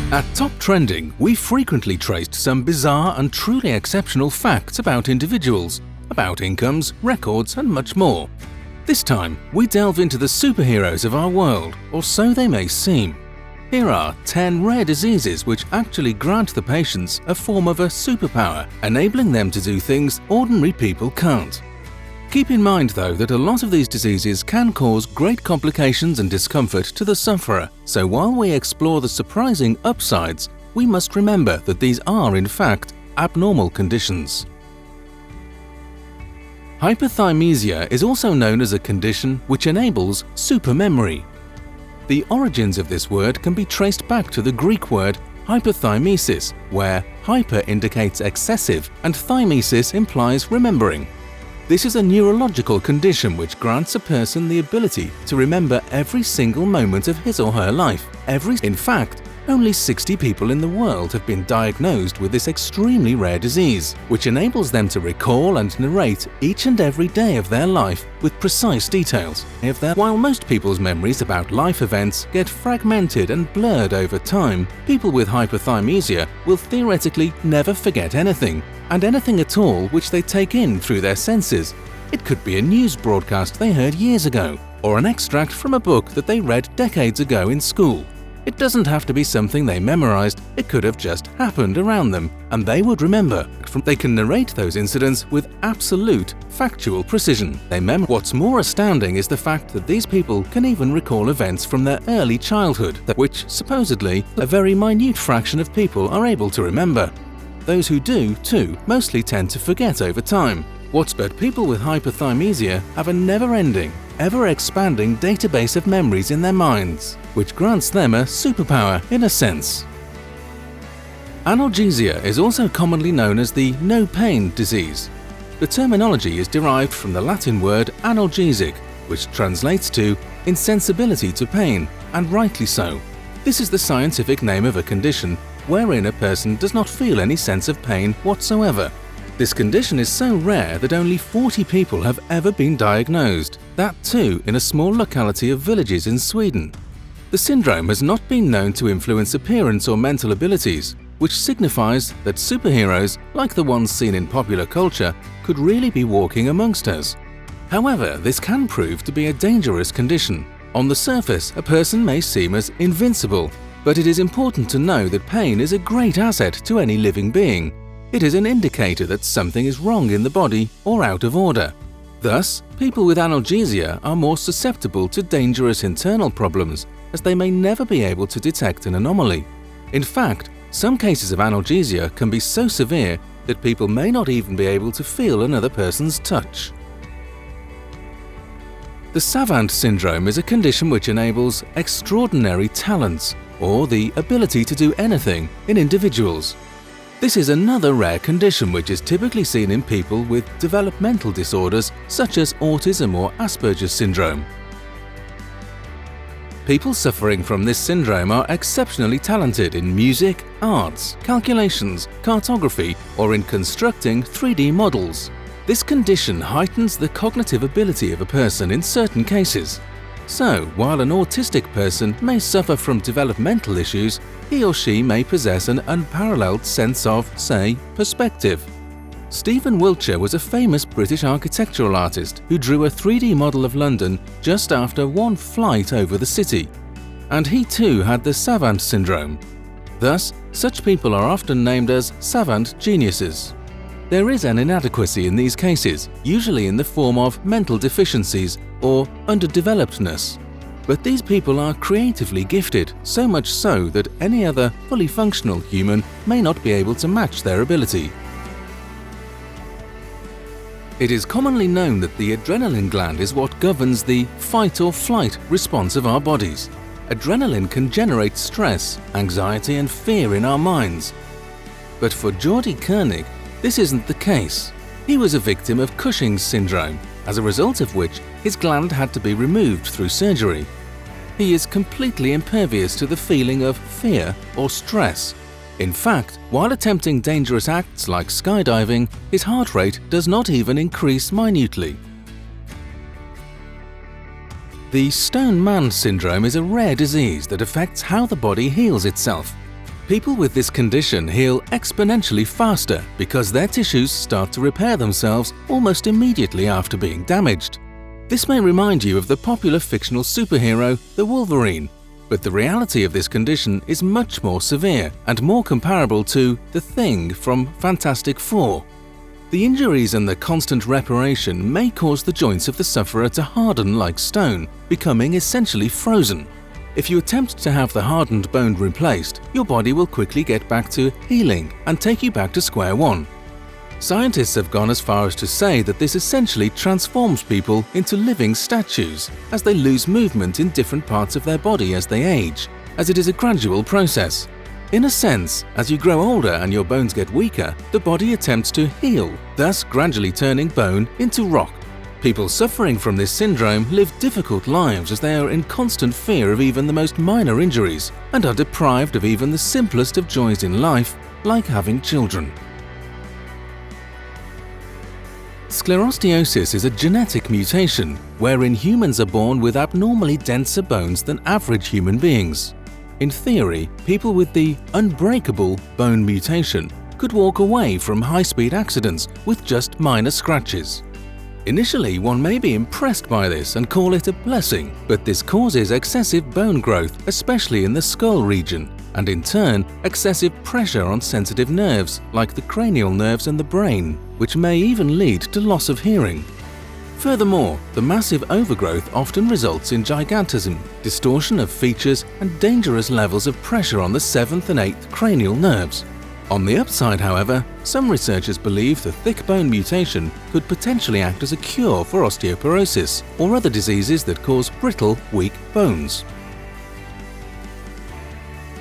At Top Trending, we frequently traced some bizarre and truly exceptional facts about individuals, about incomes, records, and much more. This time, we delve into the superheroes of our world, or so they may seem. Here are 10 rare diseases which actually grant the patients a form of a superpower, enabling them to do things ordinary people can't. Keep in mind though that a lot of these diseases can cause great complications and discomfort to the sufferer, so while we explore the surprising upsides, we must remember that these are in fact abnormal conditions. Hyperthymesia is also known as a condition which enables supermemory. The origins of this word can be traced back to the Greek word hyperthymesis, where hyper indicates excessive and thymesis implies remembering. This is a neurological condition which grants a person the ability to remember every single moment of his or her life. In fact, only 60 people in the world have been diagnosed with this extremely rare disease, which enables them to recall and narrate each and every day of their life with precise details. While most people's memories about life events get fragmented and blurred over time, people with hyperthymesia will theoretically never forget anything, and anything at all which they take in through their senses. It could be a news broadcast they heard years ago, or an extract from a book that they read decades ago in school. It doesn't have to be something they memorized, it could have just happened around them, and they would remember. They can narrate those incidents with absolute, factual precision. What's more astounding is the fact that these people can even recall events from their early childhood, which, supposedly, a very minute fraction of people are able to remember. Those who do, too, mostly tend to forget over time. But people with hyperthymesia have a never-ending, ever-expanding database of memories in their minds, which grants them a superpower in a sense. Analgesia is also commonly known as the no-pain disease. The terminology is derived from the Latin word analgesic, which translates to insensibility to pain, and rightly so. This is the scientific name of a condition wherein a person does not feel any sense of pain whatsoever. This condition is so rare that only 40 people have ever been diagnosed, that too in a small locality of villages in Sweden. The syndrome has not been known to influence appearance or mental abilities, which signifies that superheroes, like the ones seen in popular culture, could really be walking amongst us. However, this can prove to be a dangerous condition. On the surface, a person may seem as invincible, but it is important to know that pain is a great asset to any living being. It is an indicator that something is wrong in the body or out of order. Thus, people with analgesia are more susceptible to dangerous internal problems, as they may never be able to detect an anomaly. In fact, some cases of analgesia can be so severe that people may not even be able to feel another person's touch. The Savant Syndrome is a condition which enables extraordinary talents, or the ability to do anything, in individuals. This is another rare condition which is typically seen in people with developmental disorders such as autism or Asperger's syndrome. People suffering from this syndrome are exceptionally talented in music, arts, calculations, cartography, or in constructing 3D models. This condition heightens the cognitive ability of a person in certain cases. So, while an autistic person may suffer from developmental issues, he or she may possess an unparalleled sense of, say, perspective. Stephen Wiltshire was a famous British architectural artist who drew a 3D model of London just after one flight over the city. And he too had the Savant Syndrome. Thus, such people are often named as savant geniuses. There is an inadequacy in these cases, usually in the form of mental deficiencies or underdevelopedness. But these people are creatively gifted, so much so that any other fully functional human may not be able to match their ability. It is commonly known that the adrenaline gland is what governs the fight or flight response of our bodies. Adrenaline can generate stress, anxiety and fear in our minds. But for Geordie Koenig, this isn't the case. He was a victim of Cushing's Syndrome, as a result of which his gland had to be removed through surgery. He is completely impervious to the feeling of fear or stress. In fact, while attempting dangerous acts like skydiving, his heart rate does not even increase minutely. The Stone Man syndrome is a rare disease that affects how the body heals itself. People with this condition heal exponentially faster because their tissues start to repair themselves almost immediately after being damaged. This may remind you of the popular fictional superhero, the Wolverine, but the reality of this condition is much more severe and more comparable to the Thing from Fantastic Four. The injuries and the constant reparation may cause the joints of the sufferer to harden like stone, becoming essentially frozen. If you attempt to have the hardened bone replaced, your body will quickly get back to healing and take you back to square one. Scientists have gone as far as to say that this essentially transforms people into living statues as they lose movement in different parts of their body as they age, as it is a gradual process. In a sense, as you grow older and your bones get weaker, the body attempts to heal, thus gradually turning bone into rock. People suffering from this syndrome live difficult lives as they are in constant fear of even the most minor injuries and are deprived of even the simplest of joys in life, like having children. Sclerosis is a genetic mutation wherein humans are born with abnormally denser bones than average human beings. In theory, people with the unbreakable bone mutation could walk away from high-speed accidents with just minor scratches. Initially, one may be impressed by this and call it a blessing, but this causes excessive bone growth, especially in the skull region, and in turn, excessive pressure on sensitive nerves like the cranial nerves and the brain, which may even lead to loss of hearing. Furthermore, the massive overgrowth often results in gigantism, distortion of features, and dangerous levels of pressure on the 7th and 8th cranial nerves. On the upside, however, some researchers believe the thick bone mutation could potentially act as a cure for osteoporosis or other diseases that cause brittle, weak bones.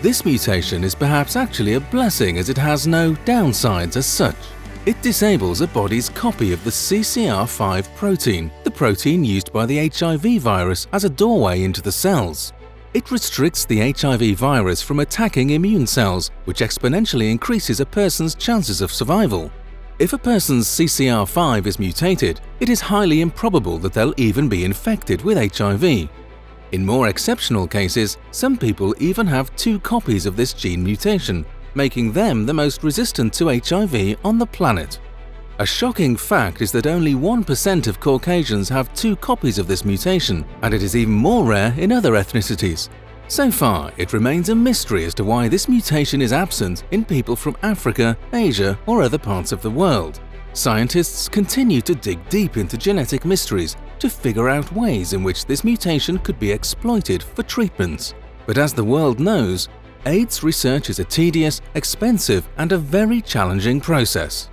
This mutation is perhaps actually a blessing as it has no downsides as such. It disables a body's copy of the CCR5 protein, the protein used by the HIV virus as a doorway into the cells. It restricts the HIV virus from attacking immune cells, which exponentially increases a person's chances of survival. If a person's CCR5 is mutated, it is highly improbable that they'll even be infected with HIV. In more exceptional cases, some people even have 2 copies of this gene mutation, making them the most resistant to HIV on the planet. A shocking fact is that only 1% of Caucasians have 2 copies of this mutation, and it is even more rare in other ethnicities. So far, it remains a mystery as to why this mutation is absent in people from Africa, Asia, or other parts of the world. Scientists continue to dig deep into genetic mysteries to figure out ways in which this mutation could be exploited for treatments. But as the world knows, AIDS research is a tedious, expensive, and a very challenging process.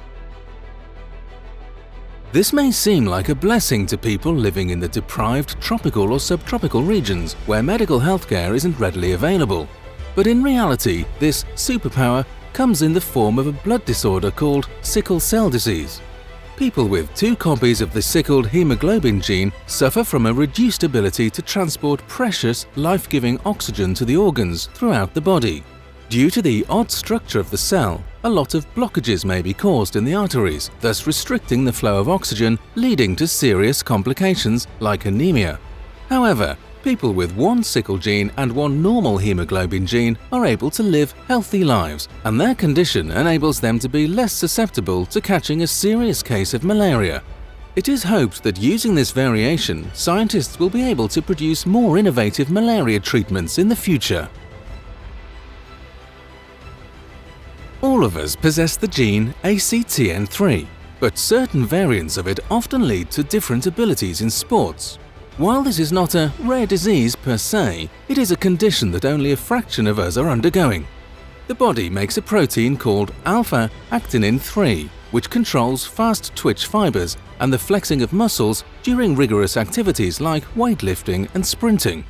This may seem like a blessing to people living in the deprived tropical or subtropical regions where medical healthcare isn't readily available. But in reality, this superpower comes in the form of a blood disorder called sickle cell disease. People with 2 copies of the sickled hemoglobin gene suffer from a reduced ability to transport precious, life-giving oxygen to the organs throughout the body. Due to the odd structure of the cell, a lot of blockages may be caused in the arteries, thus restricting the flow of oxygen, leading to serious complications like anemia. However, people with 1 sickle gene and 1 normal hemoglobin gene are able to live healthy lives, and their condition enables them to be less susceptible to catching a serious case of malaria. It is hoped that using this variation, scientists will be able to produce more innovative malaria treatments in the future. All of us possess the gene ACTN3, but certain variants of it often lead to different abilities in sports. While this is not a rare disease per se, it is a condition that only a fraction of us are undergoing. The body makes a protein called alpha-actinin 3, which controls fast twitch fibers and the flexing of muscles during rigorous activities like weightlifting and sprinting.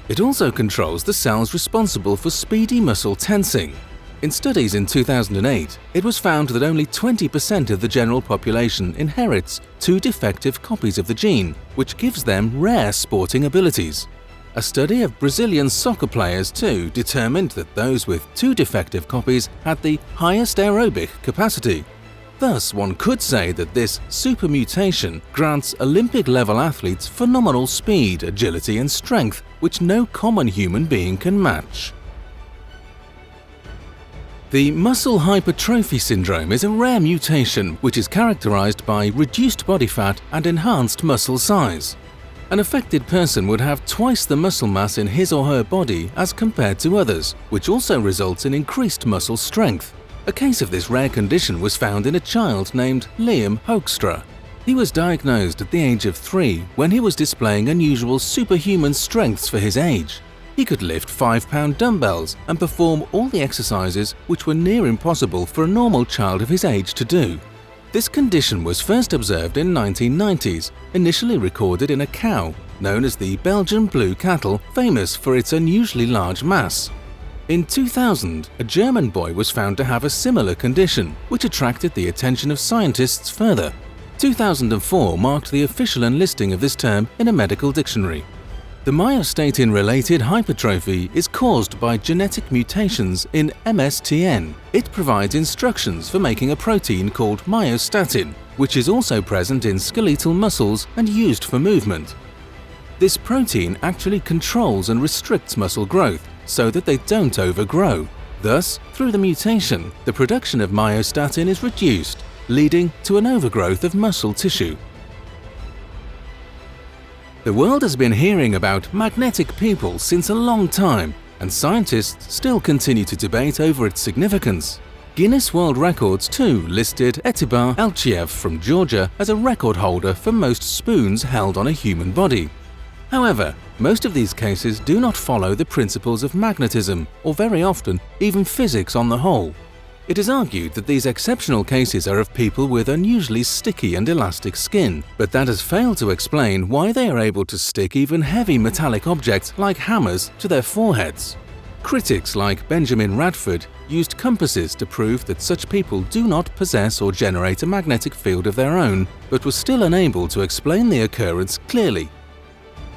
It also controls the cells responsible for speedy muscle tensing. In studies in 2008, it was found that only 20% of the general population inherits 2 defective copies of the gene, which gives them rare sporting abilities. A study of Brazilian soccer players too determined that those with 2 defective copies had the highest aerobic capacity. Thus, one could say that this supermutation grants Olympic-level athletes phenomenal speed, agility and strength which no common human being can match. The muscle hypertrophy syndrome is a rare mutation which is characterized by reduced body fat and enhanced muscle size. An affected person would have twice the muscle mass in his or her body as compared to others, which also results in increased muscle strength. A case of this rare condition was found in a child named Liam Hoekstra. He was diagnosed at the age of 3 when he was displaying unusual superhuman strengths for his age. He could lift 5-pound dumbbells and perform all the exercises which were near impossible for a normal child of his age to do. This condition was first observed in 1990s, initially recorded in a cow, known as the Belgian blue cattle, famous for its unusually large mass. In 2000, a German boy was found to have a similar condition, which attracted the attention of scientists further. 2004 marked the official enlisting of this term in a medical dictionary. The myostatin-related hypertrophy is caused by genetic mutations in MSTN. It provides instructions for making a protein called myostatin, which is also present in skeletal muscles and used for movement. This protein actually controls and restricts muscle growth so that they don't overgrow. Thus, through the mutation, the production of myostatin is reduced, leading to an overgrowth of muscle tissue. The world has been hearing about magnetic people since a long time, and scientists still continue to debate over its significance. Guinness World Records too listed Etibar Elchiev from Georgia as a record holder for most spoons held on a human body. However, most of these cases do not follow the principles of magnetism, or very often even physics on the whole. It is argued that these exceptional cases are of people with unusually sticky and elastic skin, but that has failed to explain why they are able to stick even heavy metallic objects like hammers to their foreheads. Critics like Benjamin Radford used compasses to prove that such people do not possess or generate a magnetic field of their own, but were still unable to explain the occurrence clearly.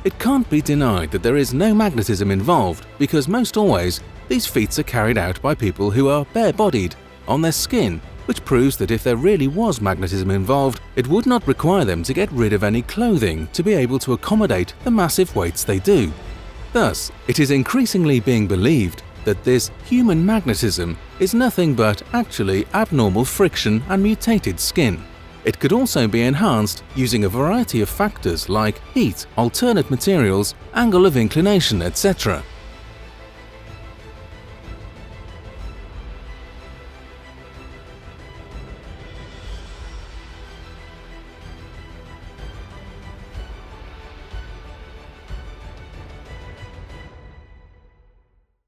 It can't be denied that there is no magnetism involved because most always these feats are carried out by people who are bare-bodied, on their skin, which proves that if there really was magnetism involved, it would not require them to get rid of any clothing to be able to accommodate the massive weights they do. Thus, it is increasingly being believed that this human magnetism is nothing but actually abnormal friction and mutated skin. It could also be enhanced using a variety of factors like heat, alternate materials, angle of inclination, etc.